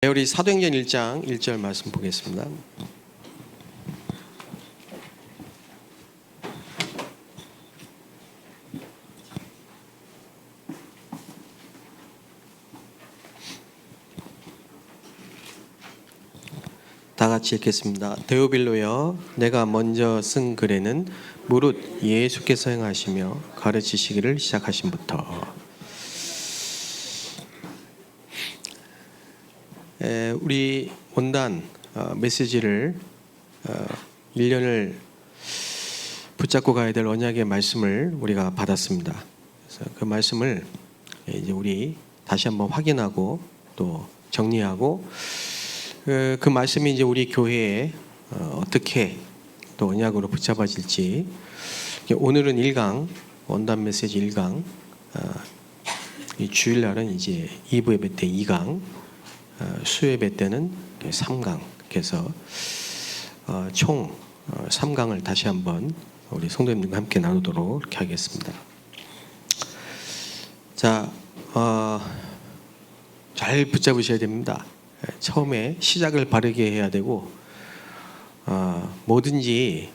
네, 우리 사도행전 1장 1절 말씀 보겠습니다. 다 같이 읽겠습니다. 데오빌로여, 내가 먼저 쓴 글에는 무릇 예수께서 행하시며 가르치시기를 시작하신부터. 우리 원단 메시지를 1년을 붙잡고 가야 될 언약의 말씀을 우리가 받았습니다. 그래서 그 말씀을 이제 우리 다시 한번 확인하고 또 정리하고 그 말씀이 이제 우리 교회에 어떻게 또 언약으로 붙잡아질지. 오늘은 1강 원단 메시지 1강, 이 주일날은 이제 2부 예배 때 2강, 수요예배 때는 3강, 그래서 총 3강을 다시 한번 우리 성도님들과 함께 나누도록 이렇게 하겠습니다. 자, 잘 붙잡으셔야 됩니다. 처음에 시작을 바르게 해야 되고, 뭐든지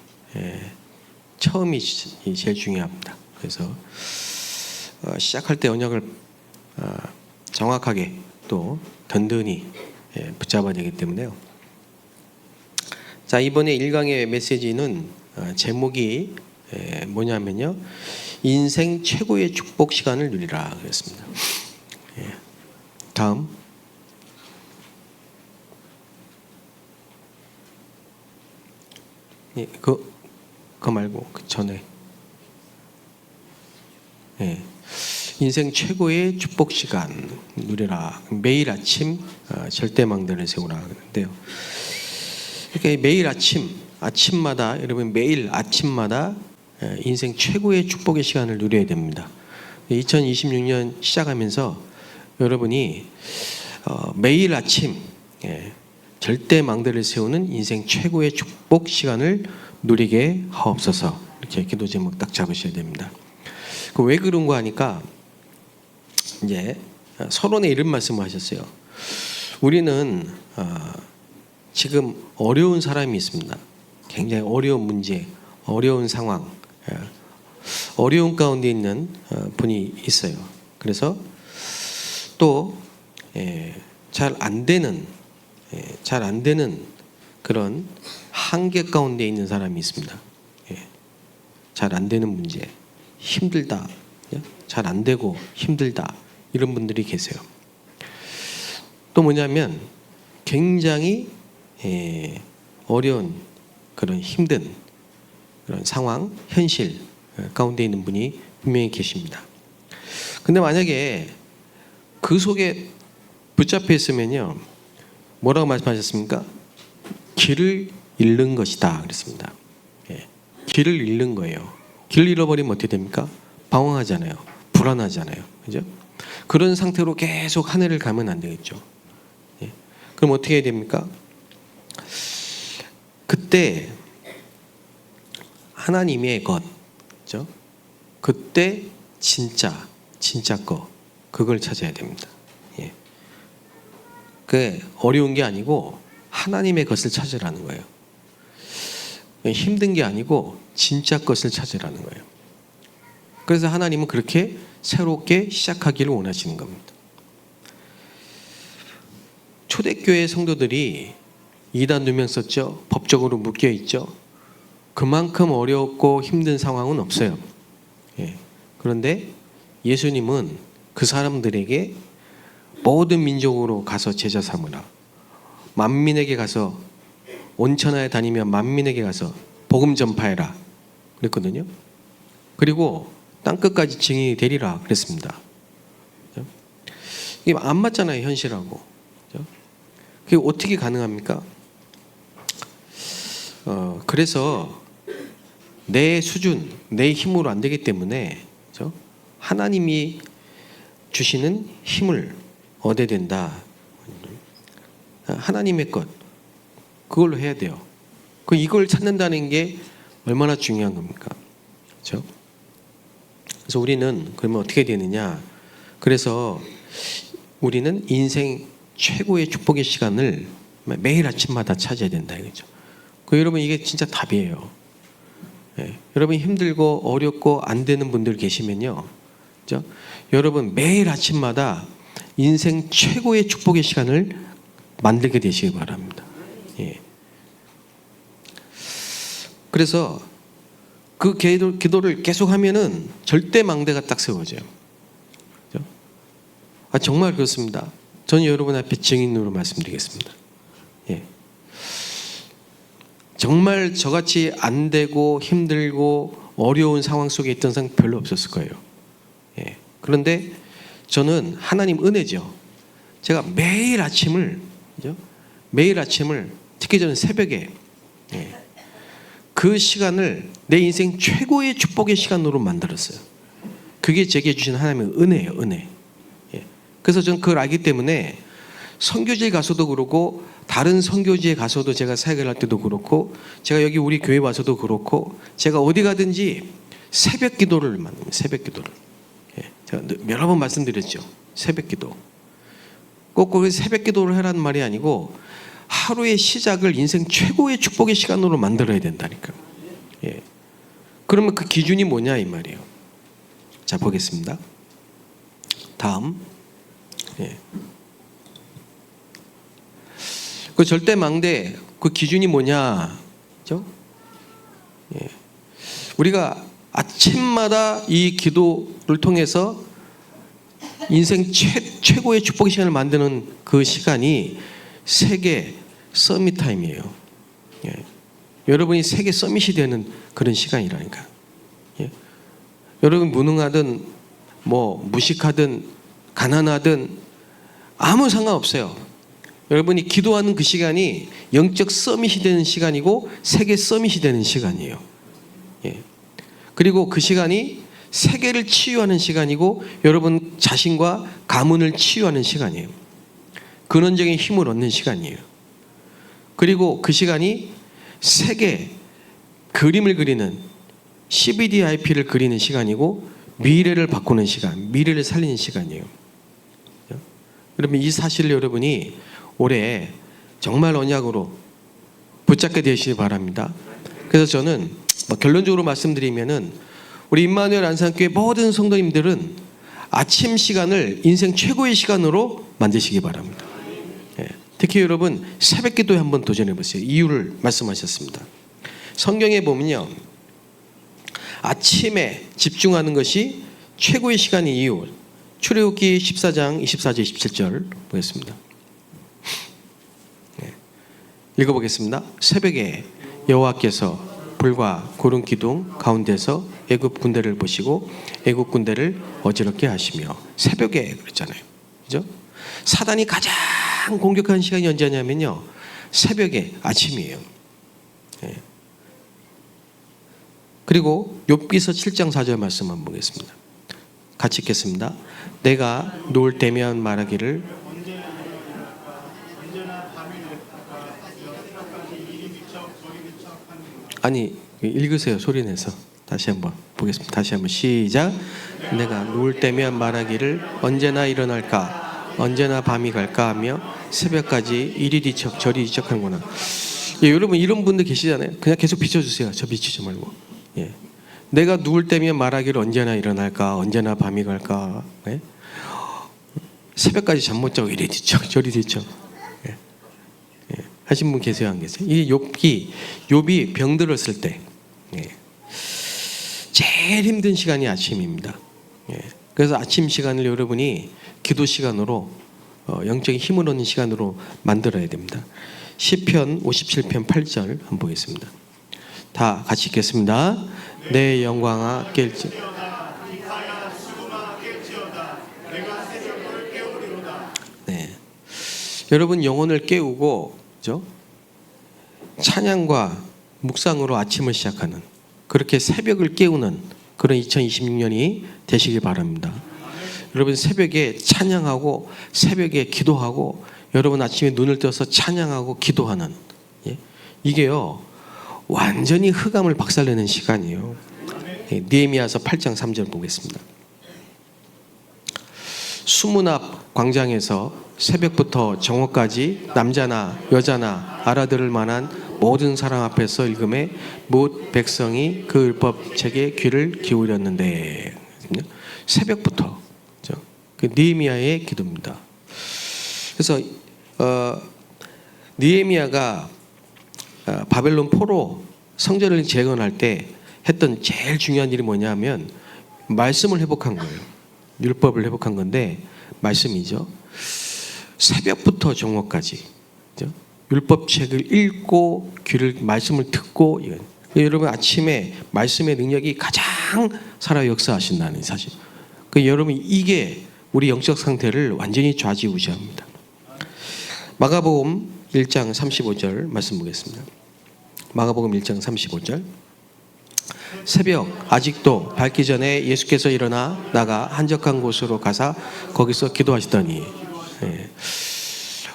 처음이 제일 중요합니다. 그래서 시작할 때 언약을 정확하게 또 든든히 붙잡아야 되기 때문에요. 자, 이번에 1강의 메시지는 제목이 뭐냐면요, 인생 최고의 축복 시간을 누리라 그랬습니다. 다음. 그거 말고 그 전에. 인생 최고의 축복 시간 누리라. 매일 아침 절대 망대를 세우라 그러는데요. 그러니까 매일 아침마다, 여러분 매일 아침마다 인생 최고의 축복의 시간을 누려야 됩니다. 2026년 시작하면서 여러분이 매일 아침 절대 망대를 세우는 인생 최고의 축복 시간을 누리게 하옵소서. 이렇게 기도 제목 딱 잡으셔야 됩니다. 왜 그런 거 하니까 이제 서론에 이런 말씀을 하셨어요. 우리는 지금 어려운 사람이 있습니다. 굉장히 어려운 문제, 어려운 상황, 어려운 가운데 있는 분이 있어요. 그래서 또 잘 안 되는 그런 한계 가운데 있는 사람이 있습니다. 잘 안 되는 문제, 힘들다, 잘 안 되고 힘들다, 이런 분들이 계세요. 또 뭐냐면 굉장히 어려운 그런 힘든 그런 상황, 현실 가운데 있는 분이 분명히 계십니다. 근데 만약에 그 속에 붙잡혀 있으면요, 뭐라고 말씀하셨습니까? 길을 잃는 것이다 그랬습니다. 길을 잃는 거예요. 길 잃어버리면 어떻게 됩니까? 방황하잖아요. 불안하잖아요. 그죠? 그런 상태로 계속 한 해를 가면 안 되겠죠. 그럼 어떻게 해야 됩니까? 그때 하나님의 것, 그죠? 그때 진짜 거, 그걸 찾아야 됩니다. 그 어려운 게 아니고 하나님의 것을 찾으라는 거예요. 힘든 게 아니고 진짜 것을 찾으라는 거예요. 그래서 하나님은 그렇게 새롭게 시작하기를 원하시는 겁니다. 초대교회 성도들이 이단 누명 썼죠. 법적으로 묶여 있죠. 그만큼 어렵고 힘든 상황은 없어요. 그런데 예수님은 그 사람들에게 모든 민족으로 가서 제자 삼으라. 만민에게 가서, 온천하에 다니며 만민에게 가서 복음 전파해라 그랬거든요. 그리고 땅끝까지 증인이 되리라 그랬습니다. 이게 안 맞잖아요, 현실하고. 그게 어떻게 가능합니까? 그래서 내 수준, 내 힘으로 안 되기 때문에, 그렇죠? 하나님이 주시는 힘을 얻어야 된다. 하나님의 것, 그걸로 해야 돼요. 이걸 찾는다는 게 얼마나 중요한 겁니까? 그렇죠? 그래서 우리는 그러면 어떻게 되느냐? 그래서 우리는 인생 최고의 축복의 시간을 매일 아침마다 찾아야 된다 이거죠. 여러분 이게 진짜 답이에요. 예, 여러분 힘들고 어렵고 안 되는 분들 계시면요, 그죠? 여러분 매일 아침마다 인생 최고의 축복의 시간을 만들게 되시기 바랍니다. 예. 그래서 그 기도를 계속하면은 절대 망대가 딱 세워져요. 그죠? 정말 그렇습니다. 저는 여러분 앞에 증인으로 말씀드리겠습니다. 예. 정말 저같이 안 되고 힘들고 어려운 상황 속에 있던 사람 별로 없었을 거예요. 예. 그런데 저는 하나님 은혜죠. 제가 매일 아침을, 그죠? 매일 아침을, 특히 저는 새벽에, 예, 그 시간을 내 인생 최고의 축복의 시간으로 만들었어요. 그게 제게 주신 하나님의 은혜예요, 은혜. 예. 그래서 저는 그걸 알기 때문에 선교지에 가서도 그렇고 다른 선교지에 가서도 제가 사역을 할 때도 그렇고 제가 여기 우리 교회 와서도 그렇고 제가 어디 가든지 새벽 기도를 만듭니다. 새벽 기도를. 예. 제가 여러 번 말씀드렸죠. 새벽 기도. 꼭 새벽 기도를 하라는 말이 아니고 하루의 시작을 인생 최고의 축복의 시간으로 만들어야 된다니까. 예. 그러면 그 기준이 뭐냐 이 말이에요. 자, 보겠습니다. 다음. 예. 그 절대 망대 그 기준이 뭐냐, 그죠? 예. 우리가 아침마다 이 기도를 통해서 인생 최고의 축복의 시간을 만드는 그 시간이 세계 서밋 타임이에요. 예. 여러분이 세계 서밋이 되는 그런 시간이라니까. 예. 여러분 무능하든 뭐 무식하든 가난하든 아무 상관없어요. 여러분이 기도하는 그 시간이 영적 서밋이 되는 시간이고 세계 서밋이 되는 시간이에요. 예. 그리고 그 시간이 세계를 치유하는 시간이고 여러분 자신과 가문을 치유하는 시간이에요. 근원적인 힘을 얻는 시간이에요. 그리고 그 시간이 세계 그림을 그리는 CBDIP를 그리는 시간이고 미래를 바꾸는 시간, 미래를 살리는 시간이에요. 여러분 이 사실을 여러분이 올해 정말 언약으로 붙잡게 되시기 바랍니다. 그래서 저는 결론적으로 말씀드리면은 우리 임마누엘 안산교회 모든 성도님들은 아침 시간을 인생 최고의 시간으로 만드시기 바랍니다. 예. 특히 여러분 새벽 기도에 한번 도전해 보세요. 이유를 말씀하셨습니다. 성경에 보면요, 아침에 집중하는 것이 최고의 시간인 이유, 출애굽기 14장 24절 27절 보겠습니다. 네. 읽어보겠습니다. 새벽에 여호와께서 불과 구름 기둥 가운데서 애굽 군대를 보시고 애굽 군대를 어지럽게 하시며, 새벽에 그랬잖아요, 그죠? 사단이 가장 공격하는 시간이 언제냐면요, 새벽에, 아침이에요. 네. 그리고 욥기서 7장 4절 말씀 한번 보겠습니다. 같이 읽겠습니다. 내가 누울 때면 말하기를 아니 읽으세요. 소리내서 다시 한번 보겠습니다. 다시 한번 시작. 내가 누울 때면 말하기를 언제나 일어날까, 언제나 밤이 갈까 하며 새벽까지 이리 뒤척 저리 뒤척하는구나. 예, 여러분 이런 분들 계시잖아요. 그냥 계속 비춰주세요. 저 비추지 말고. 예. 내가 누울 때면 말하기를 언제나 일어날까, 언제나 밤이 갈까. 예? 새벽까지 잠 못 자고 이리 뒤척 저리 뒤척. 예. 예. 하신 분 계세요, 안 계세요? 이 욥이 병들었을 때, 예, 제일 힘든 시간이 아침입니다. 예. 그래서 아침 시간을 여러분이 기도 시간으로 영적인 힘을 얻는 시간으로 만들어야 됩니다. 시편 57편 8절 한번 보겠습니다. 다 같이 읽겠습니다. 내 영광아 깰지. 네, 여러분 영혼을 깨우고, 그죠? 찬양과 묵상으로 아침을 시작하는, 그렇게 새벽을 깨우는 그런 2026년이 되시길 바랍니다. 여러분 새벽에 찬양하고 새벽에 기도하고 여러분 아침에 눈을 떠서 찬양하고 기도하는, 예? 이게요 완전히 흑암을 박살내는 시간이에요. 예, 느헤미야서 8장 3절 보겠습니다. 수문 앞 광장에서 새벽부터 정오까지 남자나 여자나 알아들을 만한 모든 사람 앞에서 읽음에 뭇 백성이 그 율법책에 귀를 기울였는데, 새벽부터 그 느헤미야의 기도입니다. 그래서 느헤미야가 바벨론 포로 성전을 재건할 때 했던 제일 중요한 일이 뭐냐면 말씀을 회복한 거예요. 율법을 회복한 건데 말씀이죠. 새벽부터 정오까지 율법책을 읽고 말씀을 듣고, 여러분 아침에 말씀의 능력이 가장 살아 역사하신다는 사실. 여러분 이게 우리 영적 상태를 완전히 좌지우지합니다. 마가복음 1장 35절 말씀 보겠습니다. 마가복음 1장 35절. 새벽 아직도 밝기 전에 예수께서 일어나 나가 한적한 곳으로 가사 거기서 기도하시더니,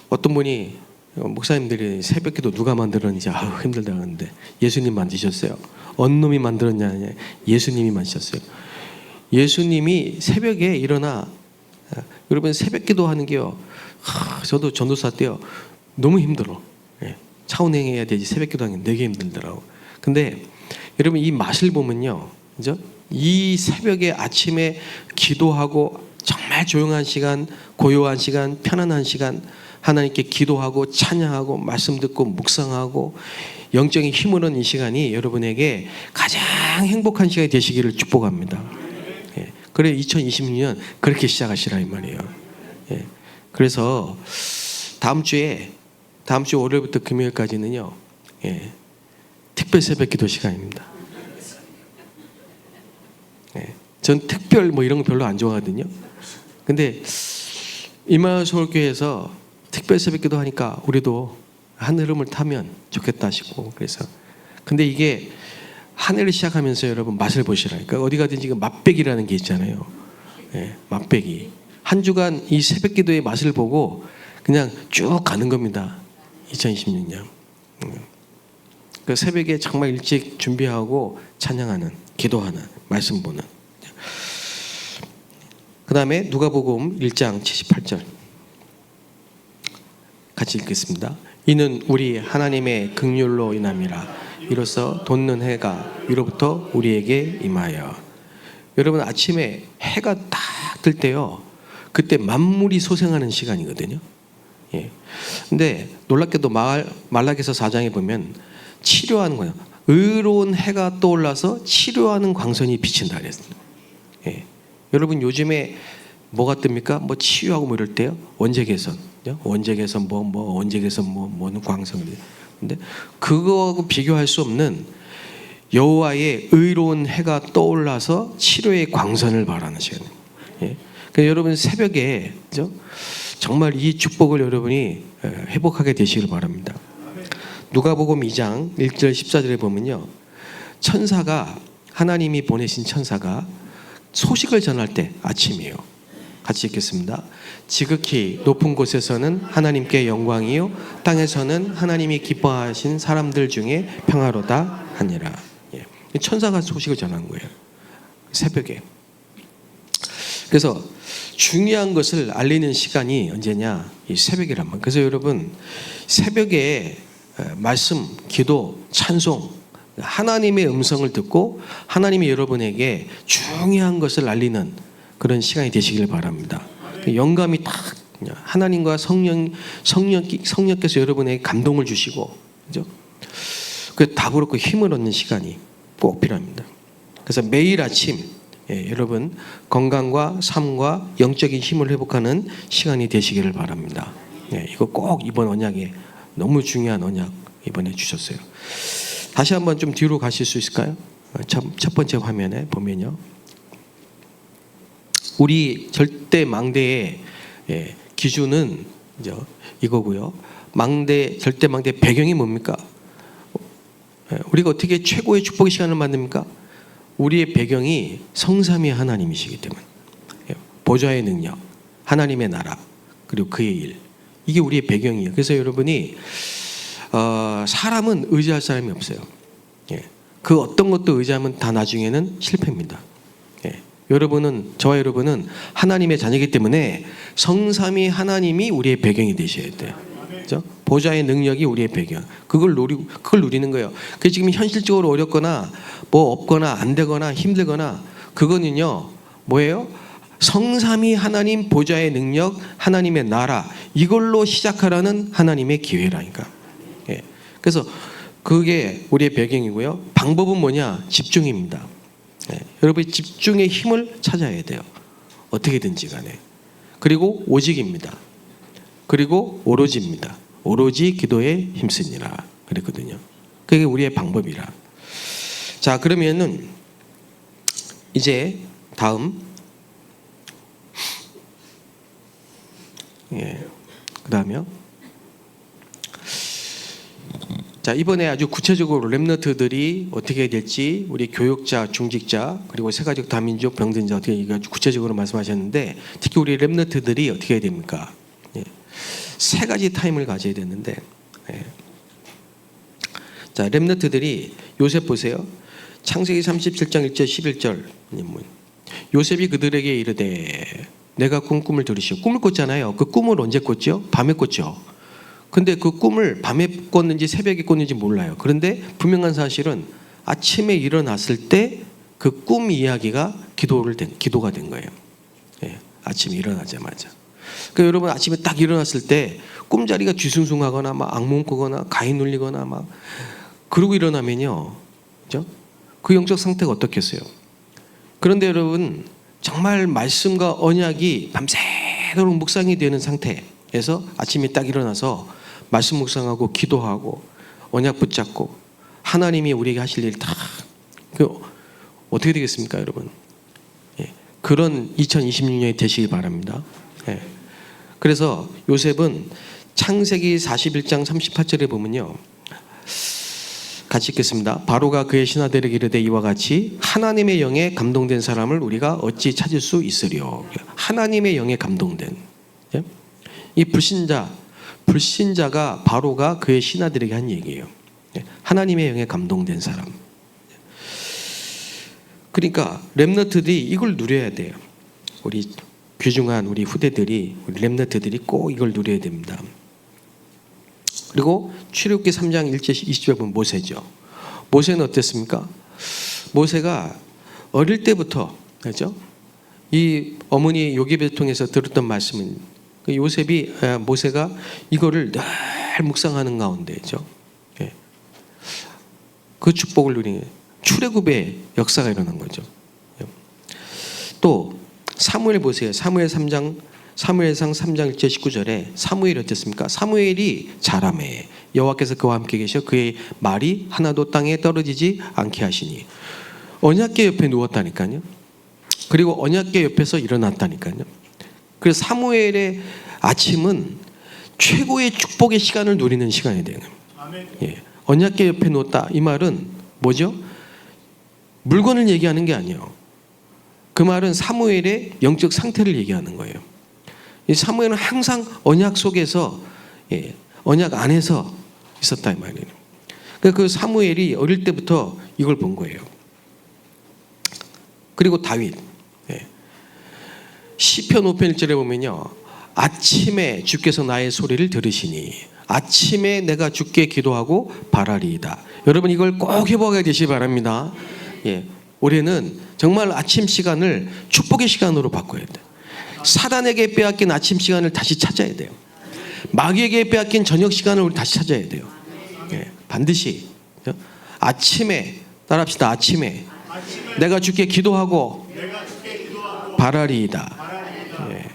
어떤 분이 목사님들이 새벽 기도 누가 만들었는지 힘들다 하는데 예수님 만드셨어요. 어느 놈이 만들었냐? 예수님이 만드셨어요. 예수님이 새벽에 일어나, 여러분 새벽 기도하는 게요, 저도 전도사 때요 너무 힘들어. 차운행해야 되지 새벽 기도하는 게 되게 힘들더라고. 근데 여러분 이 맛을 보면요, 그죠? 이 새벽에 아침에 기도하고 정말 조용한 시간, 고요한 시간, 편안한 시간, 하나님께 기도하고 찬양하고 말씀 듣고 묵상하고 영적인 힘을 얻는 이 시간이 여러분에게 가장 행복한 시간이 되시기를 축복합니다. 그래 2026년 그렇게 시작하시라 이 말이에요. 그래서 다음 주 월요일부터 금요일까지는요, 특별 새벽 기도 시간입니다. 전 특별 뭐 이런 거 별로 안 좋아하거든요. 근데 이마을 서울교회에서 특별 새벽 기도 하니까 우리도 한 흐름을 타면 좋겠다 싶고, 그래서 근데 이게 한 해를 시작하면서 여러분 맛을 보시라니까. 어디 가든지 지금 맛배기라는 게 있잖아요. 맛배기. 한 주간 이 새벽 기도의 맛을 보고 그냥 쭉 가는 겁니다. 2026년. 그 새벽에 정말 일찍 준비하고 찬양하는, 기도하는, 말씀 보는. 그 다음에 누가복음 1장 78절 같이 읽겠습니다. 이는 우리 하나님의 긍휼로 인함이라. 이로써 돋는 해가 위로부터 우리에게 임하여. 여러분 아침에 해가 딱 뜰 때요, 그때 만물이 소생하는 시간이거든요. 근데 놀랍게도 말라기서 4장에 보면 치료하는 거예요. 의로운 해가 떠올라서 치료하는 광선이 비친다 그랬어요. 여러분 요즘에 뭐가 뜹니까? 뭐 치유하고 뭐 이럴 때요, 원재 개선 뭐는 광선. 근데 그거하고 비교할 수 없는 여호와의 의로운 해가 떠올라서 치료의 광선을 발하는 시간이에요. 그러니까 여러분 새벽에, 그죠? 정말 이 축복을 여러분이 회복하게 되시길 바랍니다. 누가복음 2장 1절 14절에 보면요, 천사가, 하나님이 보내신 천사가 소식을 전할 때 아침이에요. 같이 읽겠습니다. 지극히 높은 곳에서는 하나님께 영광이요 땅에서는 하나님이 기뻐하신 사람들 중에 평화로다 하니라. 천사가 소식을 전한 거예요, 새벽에. 그래서 중요한 것을 알리는 시간이 언제냐? 이 새벽이란 말이에요. 그래서 여러분 새벽에 말씀, 기도, 찬송, 하나님의 음성을 듣고 하나님이 여러분에게 중요한 것을 알리는 그런 시간이 되시길 바랍니다. 영감이 딱 하나님과 성령께서 여러분에게 감동을 주시고, 그죠? 그 답을 얻고 힘을 얻는 시간이 꼭 필요합니다. 그래서 매일 아침 여러분 건강과 삶과 영적인 힘을 회복하는 시간이 되시기를 바랍니다. 이거 꼭 이번 언약에 너무 중요한 언약 이번에 주셨어요. 다시 한번 좀 뒤로 가실 수 있을까요? 첫 번째 화면에 보면요, 우리 절대 망대의 기준은 이거고요. 절대 망대 배경이 뭡니까? 우리가 어떻게 최고의 축복의 시간을 만듭니까? 우리의 배경이 성삼위 하나님이시기 때문에, 보좌의 능력, 하나님의 나라, 그리고 그의 일, 이게 우리의 배경이에요. 그래서 여러분이 사람은 의지할 사람이 없어요. 그 어떤 것도 의지하면 다 나중에는 실패입니다. 저와 여러분은 하나님의 자녀이기 때문에 성삼위 하나님이 우리의 배경이 되셔야 돼요. 그렇죠? 보좌의 능력이 우리의 배경. 그걸 누리는 거예요. 그게 지금 현실적으로 어렵거나 뭐 없거나 안 되거나 힘들거나 그거는요. 뭐예요? 성삼위 하나님 보좌의 능력, 하나님의 나라 이걸로 시작하라는 하나님의 기회라니까. 예. 그래서 그게 우리의 배경이고요. 방법은 뭐냐? 집중입니다. 예. 여러분이 집중의 힘을 찾아야 돼요. 어떻게든지 간에. 그리고 오직입니다. 그리고 오로지입니다. 오로지 기도에 힘쓰니라 그랬거든요. 그게 우리의 방법이라. 자, 그러면은 이제 다음 그다음에요. 자, 이번에 아주 구체적으로 렘넌트들이 어떻게 될지 우리 교육자, 중직자 그리고 세가족 다민족 병든자 어떻게 아주 구체적으로 말씀하셨는데 특히 우리 렘넌트들이 어떻게 해야 됩니까? 세 가지 타임을 가져야 되는데 자, 렘넌트들이 요셉 보세요. 창세기 37장 1절 11절 요셉이 그들에게 이르되 내가 꾼 꿈을 들으시오. 꿈을 꿨잖아요. 그 꿈을 언제 꿨죠? 밤에 꿨죠. 근데 그 꿈을 밤에 꿨는지 새벽에 꿨는지 몰라요. 그런데 분명한 사실은 아침에 일어났을 때 그 꿈 이야기가 기도가 된 거예요. 예, 아침에 일어나자마자. 그러니까 여러분 아침에 딱 일어났을 때 꿈자리가 뒤숭숭하거나 막 악몽 꾸거나 가위 눌리거나 막 그러고 일어나면요, 그죠? 그 영적 상태가 어떻겠어요? 그런데 여러분 정말 말씀과 언약이 밤새도록 묵상이 되는 상태에서 아침에 딱 일어나서 말씀 묵상하고 기도하고 언약 붙잡고 하나님이 우리에게 하실 일 다 어떻게 되겠습니까, 여러분? 예, 그런 2026년이 되시기 바랍니다. 예. 그래서 요셉은 창세기 41장 38절에 보면요. 같이 읽겠습니다. 바로가 그의 신하들에게 이르되 이와 같이 하나님의 영에 감동된 사람을 우리가 어찌 찾을 수 있으리요. 하나님의 영에 감동된. 예? 이 불신자가 바로가 그의 신하들에게 한 얘기예요. 예? 하나님의 영에 감동된 사람. 그러니까 렘넌트들이 이걸 누려야 돼요. 우리 귀중한 우리 후대들이 우리 렘넌트들이 꼭 이걸 누려야 됩니다. 그리고 출애굽기 3장 1절 20절 보면 모세죠. 모세는 어땠습니까? 모세가 어릴 때부터 그렇죠? 이 어머니 요셉을 통해서 들었던 말씀은 모세가 이거를 늘 묵상하는 가운데죠. 예. 그 축복을 누리는 출애굽의 역사가 일어난 거죠. 예. 또 사무엘 보세요. 사무엘상 3장 1절 19절에 사무엘이 어땠습니까? 사무엘이 자라매 여호와께서 그와 함께 계셔 그의 말이 하나도 땅에 떨어지지 않게 하시니 언약궤 옆에 누웠다니까요. 그리고 언약궤 옆에서 일어났다니까요. 그래서 사무엘의 아침은 최고의 축복의 시간을 누리는 시간이 되는 거예요. 예. 언약궤 옆에 누웠다. 이 말은 뭐죠? 물건을 얘기하는 게 아니에요. 그 말은 사무엘의 영적 상태를 얘기하는 거예요. 이 사무엘은 항상 언약 속에서 언약 안에서 있었다 이 말이에요. 그 사무엘이 어릴 때부터 이걸 본 거예요. 그리고 다윗 시편 5편 1절에 보면요. 아침에 주께서 나의 소리를 들으시니 아침에 내가 주께 기도하고 바라리이다. 여러분 이걸 꼭 해보게 되시기 바랍니다. 예, 올해는 정말 아침 시간을 축복의 시간으로 바꿔야 돼요. 사단에게 빼앗긴 아침 시간을 다시 찾아야 돼요. 마귀에게 빼앗긴 저녁 시간을 우리 다시 찾아야 돼요. 예, 반드시 아침에 따라합시다. 아침에 내가 주께 기도하고 바라리이다. 예.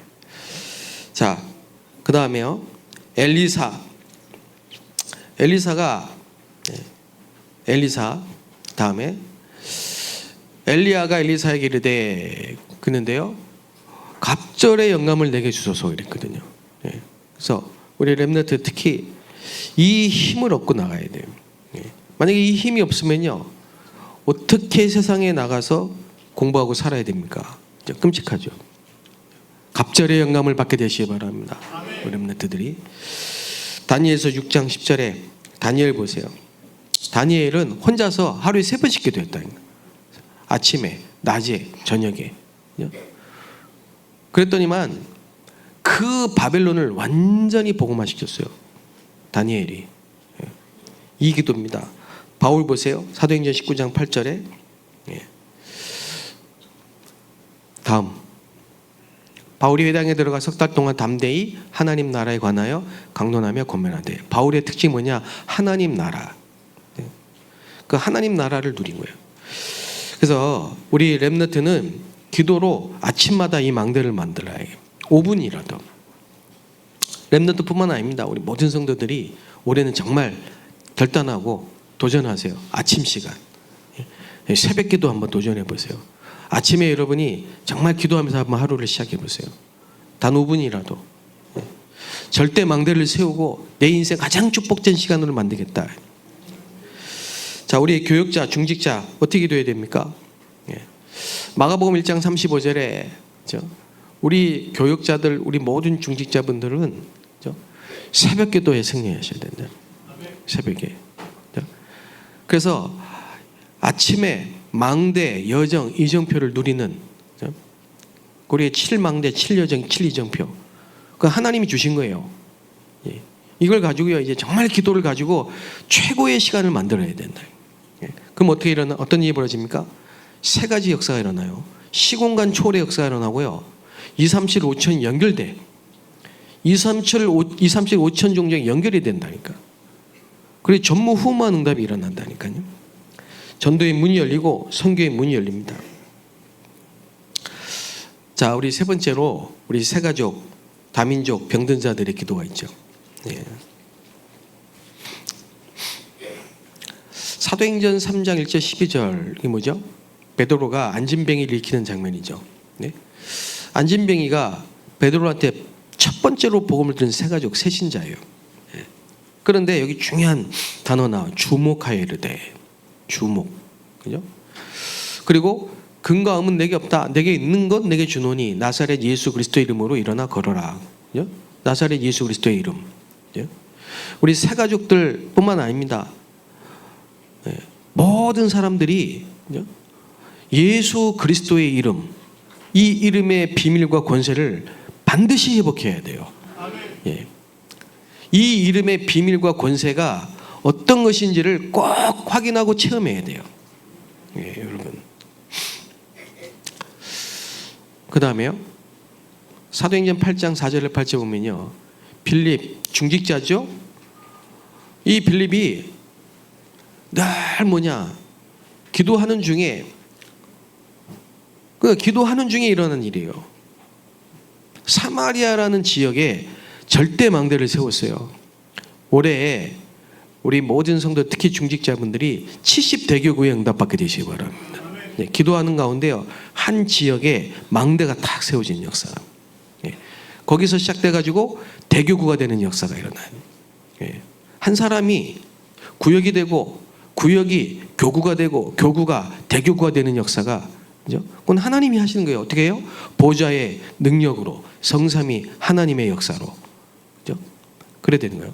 자, 그 다음에요. 엘리사 다음에 엘리야가 엘리사에게 이르되 그는데요. 갑절의 영감을 내게 주소서 이랬거든요. 예. 그래서 우리 렘넌트 특히 이 힘을 얻고 나가야 돼요. 예. 만약에 이 힘이 없으면요. 어떻게 세상에 나가서 공부하고 살아야 됩니까? 끔찍하죠. 갑절의 영감을 받게 되시기 바랍니다. 우리 렘넌트들이. 다니엘서 6장 10절에 다니엘 보세요. 다니엘은 혼자서 하루에 3번씩 기도했다. 아침에, 낮에, 저녁에. 그랬더니만 그 바벨론을 완전히 복음화시켰어요. 다니엘이. 이 기도입니다. 바울 보세요. 사도행전 19장 8절에 다음, 바울이 회당에 들어가 석 달 동안 담대히 하나님 나라에 관하여 강론하며 권면하되. 바울의 특징이 뭐냐? 하나님 나라. 그 하나님 나라를 누린 거예요. 그래서 우리 렘넌트는 기도로 아침마다 이 망대를 만들어야 해요. 5분이라도. 렘넌트뿐만 아닙니다. 우리 모든 성도들이 올해는 정말 결단하고 도전하세요. 아침 시간. 새벽 기도 한번 도전해 보세요. 아침에 여러분이 정말 기도하면서 한번 하루를 시작해 보세요. 단 5분이라도. 절대 망대를 세우고 내 인생 가장 축복된 시간으로 만들겠다. 자, 우리 교역자, 중직자 어떻게 기도해야 됩니까? 마가복음 1장 35절에 우리 교역자들, 우리 모든 중직자분들은 새벽 기도에 승리하셔야 된다. 새벽에. 그래서 아침에 망대, 여정, 이정표를 누리는 우리의 7망대, 7여정, 7이정표. 그 하나님이 주신 거예요. 이걸 가지고요, 이제 정말 기도를 가지고 최고의 시간을 만들어야 된다. 그럼 어떻게 어떤 일이 벌어집니까? 세 가지 역사가 일어나요. 시공간 초월의 역사가 일어나고요. 2, 3, 7, 5천이 연결돼. 2, 3, 7, 5천 종족이 연결이 된다니까. 그리고 전무후무한 응답이 일어난다니까요. 전도의 문이 열리고 선교의 문이 열립니다. 자, 우리 세 번째로 우리 세가족, 다민족, 병든 자들의 기도가 있죠. 사도행전 3장 1절 12절이 뭐죠? 베드로가 안진뱅이를 일으키는 장면이죠. 안진뱅이가 베드로한테 첫 번째로 복음을 들은 세가족, 세신자예요. 그런데 여기 중요한 단어 나와. 주목하여 이르되. 주목. 그죠? 그리고 근과 음은 내게 없다. 내게 있는 것 내게 주노니 나사렛 예수 그리스도의 이름으로 일어나 걸어라. 그죠? 나사렛 예수 그리스도의 이름. 그죠? 우리 세가족들 뿐만 아닙니다. 모든 사람들이, 그죠? 예수 그리스도의 이름, 이 이름의 비밀과 권세를 반드시 회복해야 돼요. 이 이름의 비밀과 권세가 어떤 것인지를 꼭 확인하고 체험해야 돼요. 여러분. 그 다음에요. 사도행전 8장 4절을 8절 보면요. 빌립, 중직자죠? 이 빌립이 늘 기도하는 중에, 기도하는 중에 일어난 일이에요. 사마리아라는 지역에 절대 망대를 세웠어요. 올해 우리 모든 성도, 특히 중직자분들이 70대교구에 응답받게 되시기 바랍니다. 기도하는 가운데요, 한 지역에 망대가 탁 세워진 역사. 거기서 시작돼가지고 대교구가 되는 역사가 일어나요. 한 사람이 구역이 되고, 구역이 교구가 되고, 교구가 대교구가 되는 역사가, 그건 하나님이 하시는 거예요. 어떻게 해요? 보좌의 능력으로, 성삼위 하나님의 역사로. 그죠? 그래야 되는 거예요.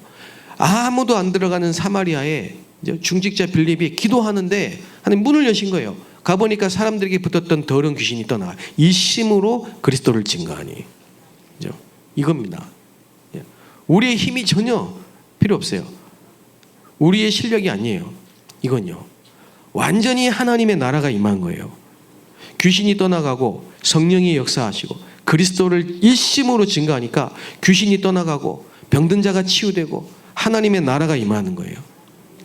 아무도 안 들어가는 사마리아에 중직자 빌립이 기도하는데 하나님 문을 여신 거예요. 가보니까 사람들에게 붙었던 더러운 귀신이 떠나 일심으로 그리스도를 증거하니. 그죠? 이겁니다. 우리의 힘이 전혀 필요 없어요. 우리의 실력이 아니에요. 이건요, 완전히 하나님의 나라가 임한 거예요. 귀신이 떠나가고 성령이 역사하시고 그리스도를 일심으로 증거하니까 귀신이 떠나가고 병든 자가 치유되고 하나님의 나라가 임하는 거예요.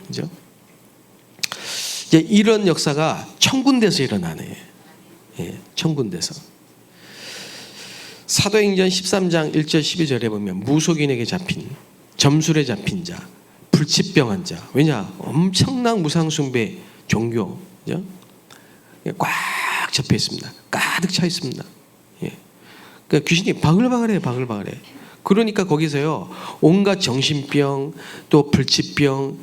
그죠? 이제 이런 역사가 천군데서 일어나네. 천군데서. 사도행전 13장 1절 12절에 보면 무속인에게 잡힌, 점술에 잡힌 자, 불치병한 자. 왜냐? 엄청난 무상숭배 종교. 그죠? 꽉 접혀 있습니다. 가득 차 있습니다. 그러니까 귀신이 바글바글해. 그러니까 거기서요, 온갖 정신병, 또 불치병,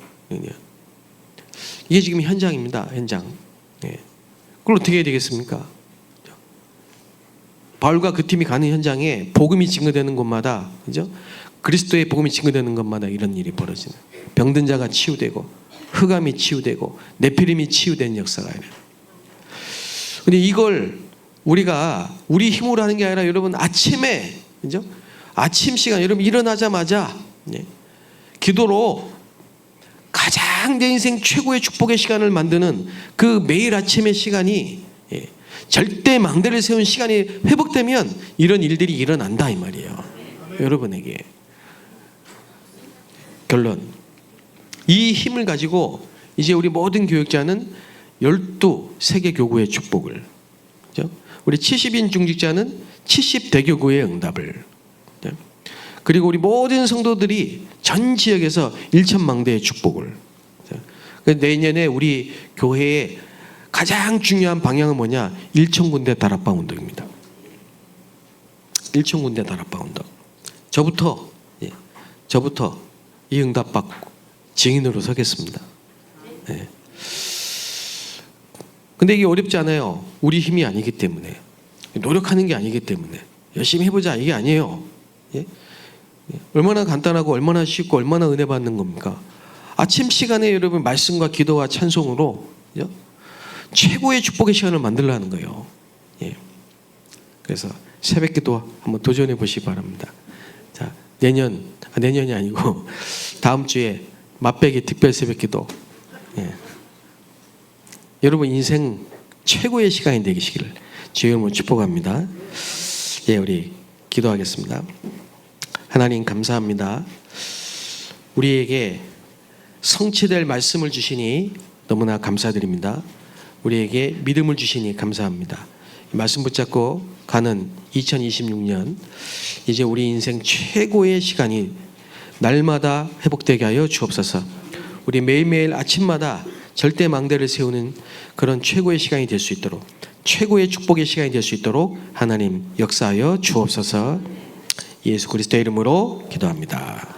이게 지금 현장입니다. 현장. 그걸 어떻게 해야 되겠습니까? 바울과 그 팀이 가는 현장에 복음이 증거되는 곳마다, 그죠? 그리스도의 복음이 증거되는 곳마다 이런 일이 벌어지는. 병든 자가 치유되고, 흑암이 치유되고, 네피림이 치유되는 역사가 이래요. 근데 이걸 우리가 우리 힘으로 하는 게 아니라 여러분 아침에, 그죠? 아침 시간, 여러분 일어나자마자 기도로 가장 내 인생 최고의 축복의 시간을 만드는 그 매일 아침의 시간이 절대 망대를 세운 시간이 회복되면 이런 일들이 일어난다 이 말이에요. 여러분에게. 결론. 이 힘을 가지고 이제 우리 모든 교육자는 12세계 교구의 축복을, 그죠? 우리 70인 중직자는 70대교구의 응답을, 그리고 우리 모든 성도들이 전 지역에서 1천망대의 축복을. 내년에 우리 교회의 가장 중요한 방향은 뭐냐? 1,000군데 다락방 운동입니다. 1,000군데 다락방 운동. 저부터 이 응답받고 증인으로 서겠습니다. 네. 근데 이게 어렵지 않아요. 우리 힘이 아니기 때문에, 노력하는 게 아니기 때문에, 열심히 해보자 이게 아니에요. 예? 얼마나 간단하고 얼마나 쉽고 얼마나 은혜 받는 겁니까? 아침 시간에 여러분 말씀과 기도와 찬송으로, 그죠? 최고의 축복의 시간을 만들려는 거예요. 예. 그래서 새벽기도 한번 도전해 보시기 바랍니다. 자, 내년이 아니고 다음 주에 맛배기 특별 새벽기도. 예. 여러분 인생 최고의 시간이 되시기를 주의 이름으로 축복합니다. 예, 우리 기도하겠습니다. 하나님 감사합니다. 우리에게 성취될 말씀을 주시니 너무나 감사드립니다. 우리에게 믿음을 주시니 감사합니다. 말씀 붙잡고 가는 2026년, 이제 우리 인생 최고의 시간이 날마다 회복되게 하여 주옵소서. 우리 매일매일 아침마다 절대 망대를 세우는 그런 최고의 시간이 될 수 있도록, 최고의 축복의 시간이 될 수 있도록 하나님 역사하여 주옵소서. 예수 그리스도의 이름으로 기도합니다.